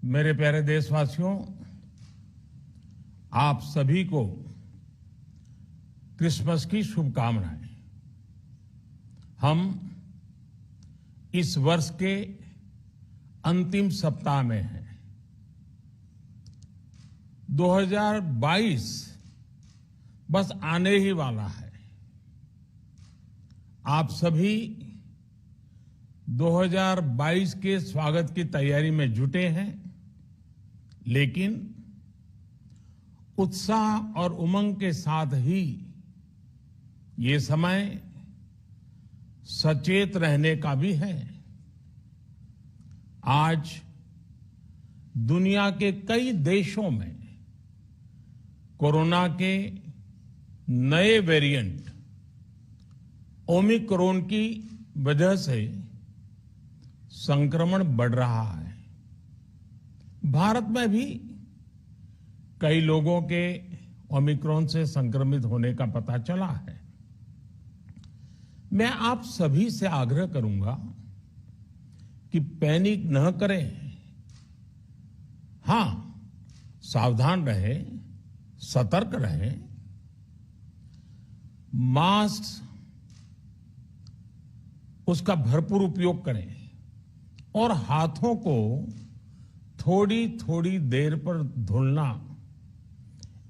मेरे प्यारे देशवासियों, आप सभी को क्रिसमस की शुभकामनाएं। हम इस वर्ष के अंतिम सप्ताह में हैं। 2022 बस आने ही वाला है। आप सभी 2022 के स्वागत की तैयारी में जुटे हैं, लेकिन उत्साह और उमंग के साथ ही ये समय सचेत रहने का भी है। आज दुनिया के कई देशों में कोरोना के नए वेरिएंट ओमिक्रॉन की वजह से संक्रमण बढ़ रहा है। भारत में भी कई लोगों के ओमिक्रॉन से संक्रमित होने का पता चला है। मैं आप सभी से आग्रह करूंगा कि पैनिक न करें। हां, सावधान रहें, सतर्क रहें, मास्क उसका भरपूर उपयोग करें और हाथों को थोड़ी थोड़ी देर पर धुलना,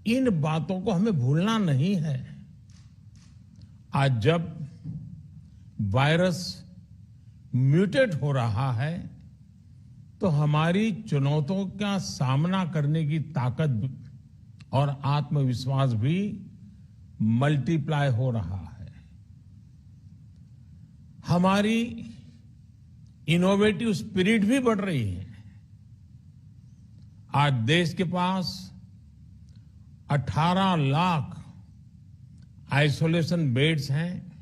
इन बातों को हमें भूलना नहीं है। आज जब वायरस म्यूटेट हो रहा है, तो हमारी चुनौतियों का सामना करने की ताकत और आत्मविश्वास भी मल्टीप्लाई हो रहा है। हमारी इनोवेटिव स्पिरिट भी बढ़ रही है। आज देश के पास 18 लाख आइसोलेशन बेड्स हैं,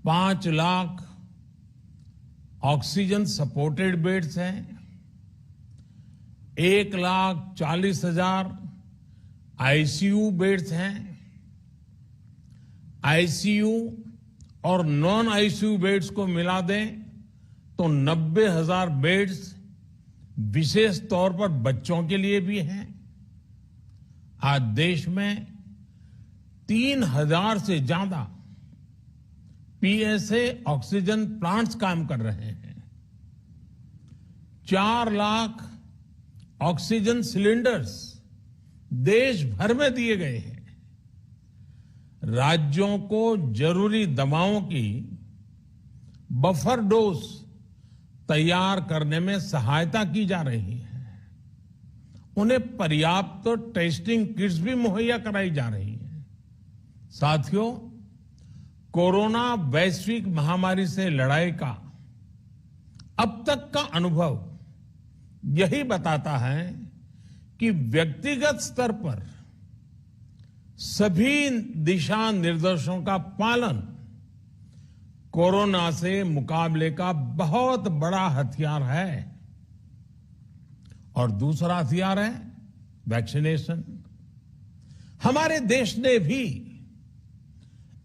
5 लाख ऑक्सीजन सपोर्टेड बेड्स हैं, 1,40,000 आईसीयू बेड्स हैं। आईसीयू और नॉन आईसीयू बेड्स को मिला दें तो 90,000 बेड्स विशेष तौर पर बच्चों के लिए भी हैं। आज देश में 3,000 से ज्यादा पीएसए ऑक्सीजन प्लांट्स काम कर रहे हैं। 4 लाख ऑक्सीजन सिलेंडर्स देश भर में दिए गए हैं। राज्यों को जरूरी दवाओं की बफर डोज तैयार करने में सहायता की जा रही है। उन्हें पर्याप्त टेस्टिंग किट्स भी मुहैया कराई जा रही है। साथियों, कोरोना वैश्विक महामारी से लड़ाई का अब तक का अनुभव यही बताता है कि व्यक्तिगत स्तर पर सभी दिशा निर्देशों का पालन कोरोना से मुकाबले का बहुत बड़ा हथियार है। और दूसरा हथियार है वैक्सीनेशन। हमारे देश ने भी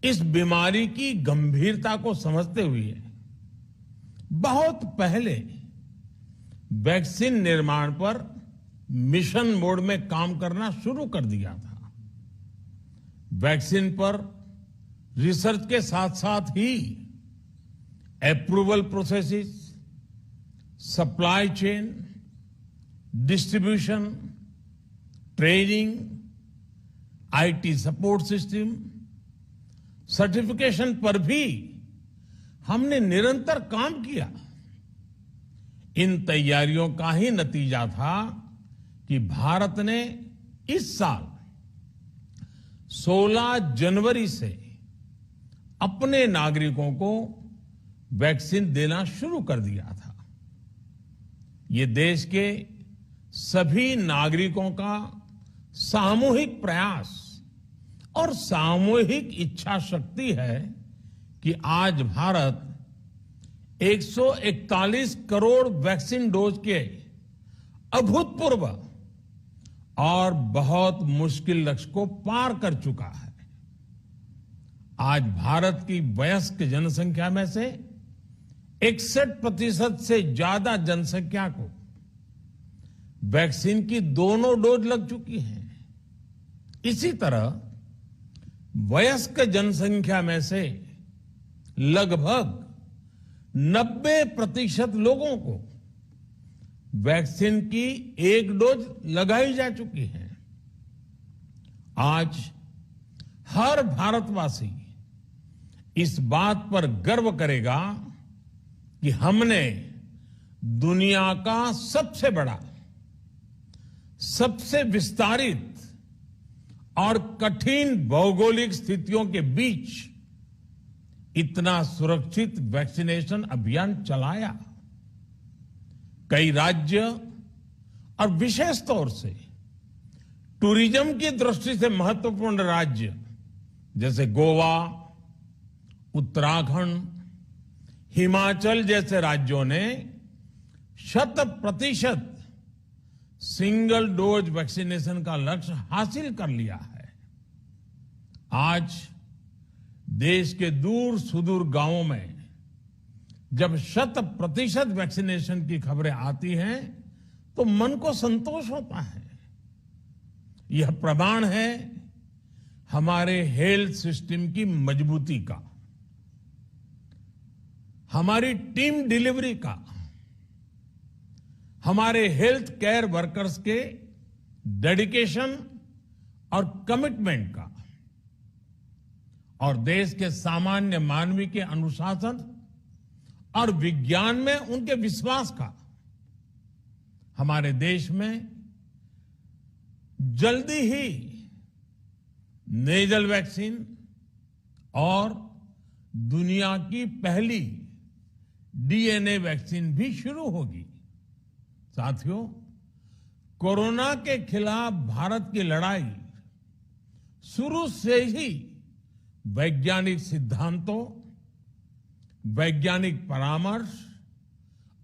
इस बीमारी की गंभीरता को समझते हुए बहुत पहले वैक्सीन निर्माण पर मिशन मोड में काम करना शुरू कर दिया था। वैक्सीन पर रिसर्च के साथ साथ ही approval processes, supply chain, distribution, training, IT support system, certification पर भी हमने निरंतर काम किया। इन तैयारियों का ही नतीजा था कि भारत ने इस साल 16 जनवरी से अपने नागरिकों को वैक्सीन देना शुरू कर दिया था। ये देश के सभी नागरिकों का सामूहिक प्रयास और सामूहिक इच्छा शक्ति है कि आज भारत 141 करोड़ वैक्सीन डोज के अभूतपूर्व और बहुत मुश्किल लक्ष्य को पार कर चुका है। आज भारत की वयस्क जनसंख्या में से 61% से ज्यादा जनसंख्या को वैक्सीन की दोनों डोज लग चुकी हैं। इसी तरह वयस्क जनसंख्या में से लगभग 90% लोगों को वैक्सीन की एक डोज लगाई जा चुकी है। आज हर भारतवासी इस बात पर गर्व करेगा कि हमने दुनिया का सबसे बड़ा, सबसे विस्तारित और कठिन भौगोलिक स्थितियों के बीच इतना सुरक्षित वैक्सीनेशन अभियान चलाया। कई राज्य और विशेष तौर से टूरिज्म की दृष्टि से महत्वपूर्ण राज्य जैसे गोवा, उत्तराखंड, हिमाचल जैसे राज्यों ने 100% सिंगल डोज वैक्सीनेशन का लक्ष्य हासिल कर लिया है। आज देश के दूर सुदूर गांवों में जब 100% वैक्सीनेशन की खबरें आती हैं तो मन को संतोष होता है। यह प्रमाण है हमारे हेल्थ सिस्टम की मजबूती का, हमारी टीम डिलीवरी का, हमारे हेल्थ केयर वर्कर्स के डेडिकेशन और कमिटमेंट का, और देश के सामान्य मानवी के अनुशासन और विज्ञान में उनके विश्वास का। हमारे देश में जल्दी ही नेजल वैक्सीन और दुनिया की पहली डीएनए वैक्सीन भी शुरू होगी। साथियों, कोरोना के खिलाफ भारत की लड़ाई शुरू से ही वैज्ञानिक सिद्धांतों, वैज्ञानिक परामर्श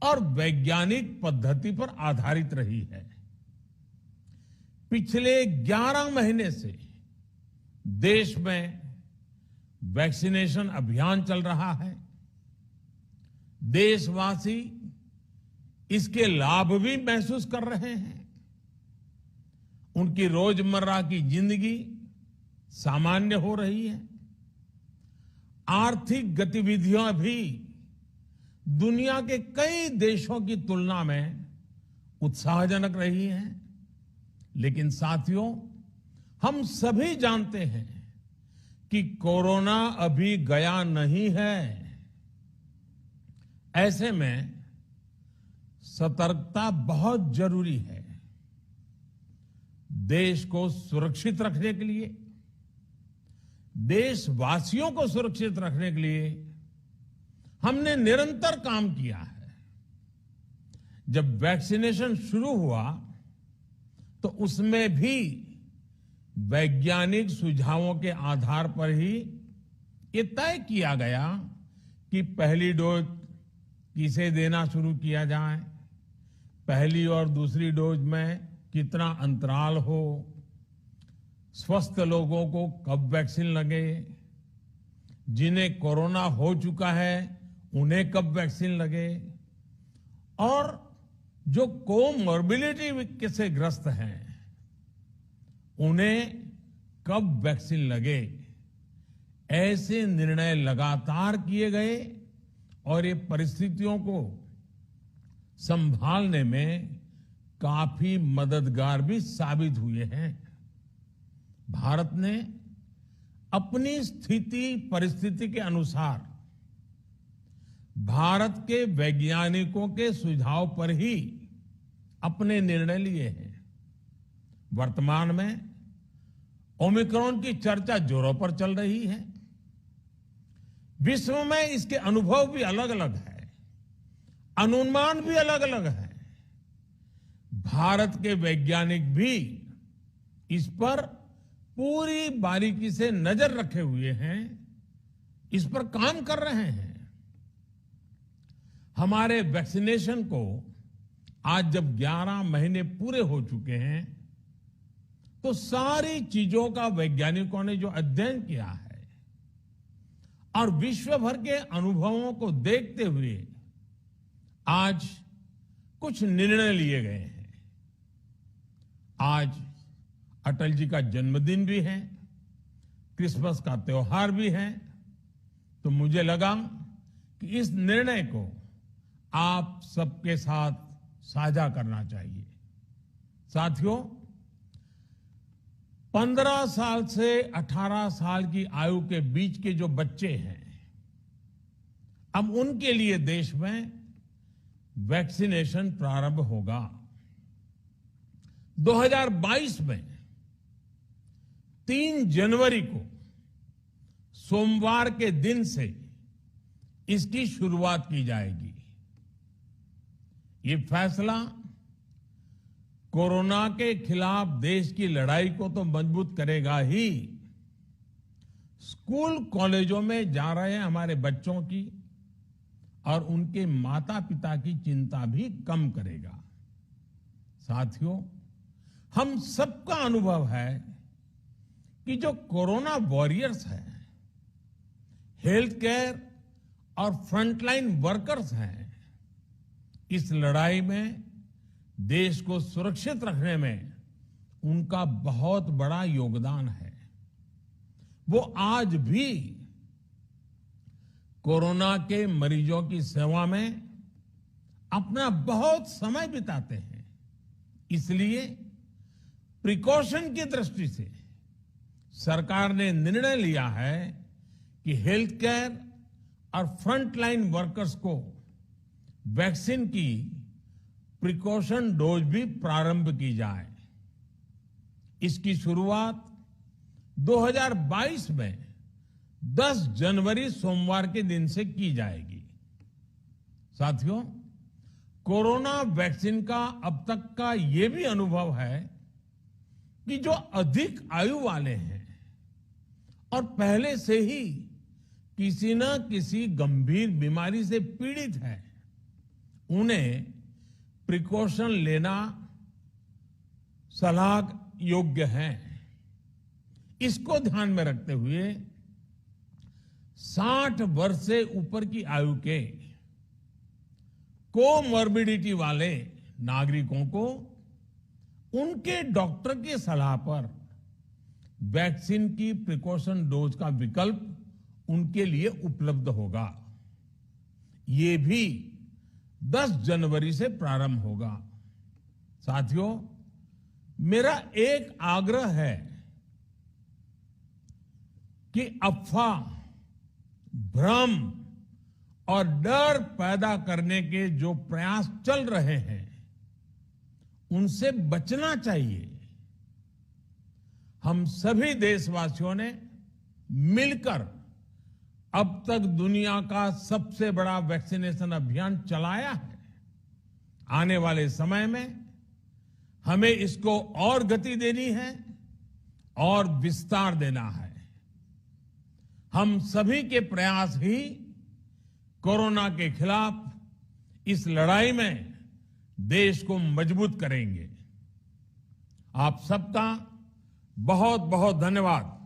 और वैज्ञानिक पद्धति पर आधारित रही है। पिछले 11 महीने से देश में वैक्सीनेशन अभियान चल रहा है। देशवासी इसके लाभ भी महसूस कर रहे हैं। उनकी रोजमर्रा की जिंदगी सामान्य हो रही है। आर्थिक गतिविधियां भी दुनिया के कई देशों की तुलना में उत्साहजनक रही हैं। लेकिन साथियों, हम सभी जानते हैं कि कोरोना अभी गया नहीं है। ऐसे में सतर्कता बहुत जरूरी है। देश को सुरक्षित रखने के लिए, देशवासियों को सुरक्षित रखने के लिए हमने निरंतर काम किया है। जब वैक्सीनेशन शुरू हुआ तो उसमें भी वैज्ञानिक सुझावों के आधार पर ही ये तय किया गया कि पहली डोज किसे देना शुरू किया जाए, पहली और दूसरी डोज में कितना अंतराल हो, स्वस्थ लोगों को कब वैक्सीन लगे, जिन्हें कोरोना हो चुका है उन्हें कब वैक्सीन लगे, और जो कोमॉर्बिडिटी से ग्रस्त हैं उन्हें कब वैक्सीन लगे। ऐसे निर्णय लगातार किए गए और ये परिस्थितियों को संभालने में काफी मददगार भी साबित हुए हैं। भारत ने अपनी स्थिति परिस्थिति के अनुसार भारत के वैज्ञानिकों के सुझाव पर ही अपने निर्णय लिए हैं। वर्तमान में ओमिक्रॉन की चर्चा जोरों पर चल रही है। विश्व में इसके अनुभव भी अलग अलग है, अनुमान भी अलग अलग है। भारत के वैज्ञानिक भी इस पर पूरी बारीकी से नजर रखे हुए हैं, इस पर काम कर रहे हैं। हमारे वैक्सीनेशन को आज जब 11 महीने पूरे हो चुके हैं तो सारी चीजों का वैज्ञानिकों ने जो अध्ययन किया है और विश्व भर के अनुभवों को देखते हुए आज कुछ निर्णय लिए गए हैं। आज अटल जी का जन्मदिन भी है, क्रिसमस का त्योहार भी है, तो मुझे लगा कि इस निर्णय को आप सबके साथ साझा करना चाहिए। साथियों, 15 साल से 18 साल की आयु के बीच के जो बच्चे हैं, अब उनके लिए देश में वैक्सीनेशन प्रारंभ होगा। 2022 में 3 जनवरी को सोमवार के दिन से इसकी शुरुआत की जाएगी। ये फैसला कोरोना के खिलाफ देश की लड़ाई को तो मजबूत करेगा ही, स्कूल कॉलेजों में जा रहे हमारे बच्चों की और उनके माता पिता की चिंता भी कम करेगा। साथियों, हम सबका अनुभव है कि जो कोरोना वॉरियर्स हैं, हेल्थ केयर और फ्रंटलाइन वर्कर्स हैं, इस लड़ाई में देश को सुरक्षित रखने में उनका बहुत बड़ा योगदान है। वो आज भी कोरोना के मरीजों की सेवा में अपना बहुत समय बिताते हैं। इसलिए प्रिकॉशन की दृष्टि से सरकार ने निर्णय लिया है कि हेल्थ केयर और फ्रंटलाइन वर्कर्स को वैक्सीन की प्रिकॉशन डोज भी प्रारंभ की जाए। इसकी शुरुआत 2022 में 10 जनवरी सोमवार के दिन से की जाएगी। साथियों, कोरोना वैक्सीन का अब तक का ये भी अनुभव है कि जो अधिक आयु वाले हैं और पहले से ही किसी न किसी गंभीर बीमारी से पीड़ित है, उन्हें प्रिकॉशन लेना सलाह योग्य है। इसको ध्यान में रखते हुए 60 वर्ष से ऊपर की आयु के कोमॉर्बिडिटी वाले नागरिकों को उनके डॉक्टर की सलाह पर वैक्सीन की प्रिकॉशन डोज का विकल्प उनके लिए उपलब्ध होगा। ये भी 10 जनवरी से प्रारंभ होगा। साथियों, मेरा एक आग्रह है कि अफवाह, भ्रम और डर पैदा करने के जो प्रयास चल रहे हैं, उनसे बचना चाहिए। हम सभी देशवासियों ने मिलकर अब तक दुनिया का सबसे बड़ा वैक्सीनेशन अभियान चलाया है। आने वाले समय में हमें इसको और गति देनी है और विस्तार देना है। हम सभी के प्रयास ही कोरोना के खिलाफ इस लड़ाई में देश को मजबूत करेंगे। आप सबका बहुत बहुत धन्यवाद।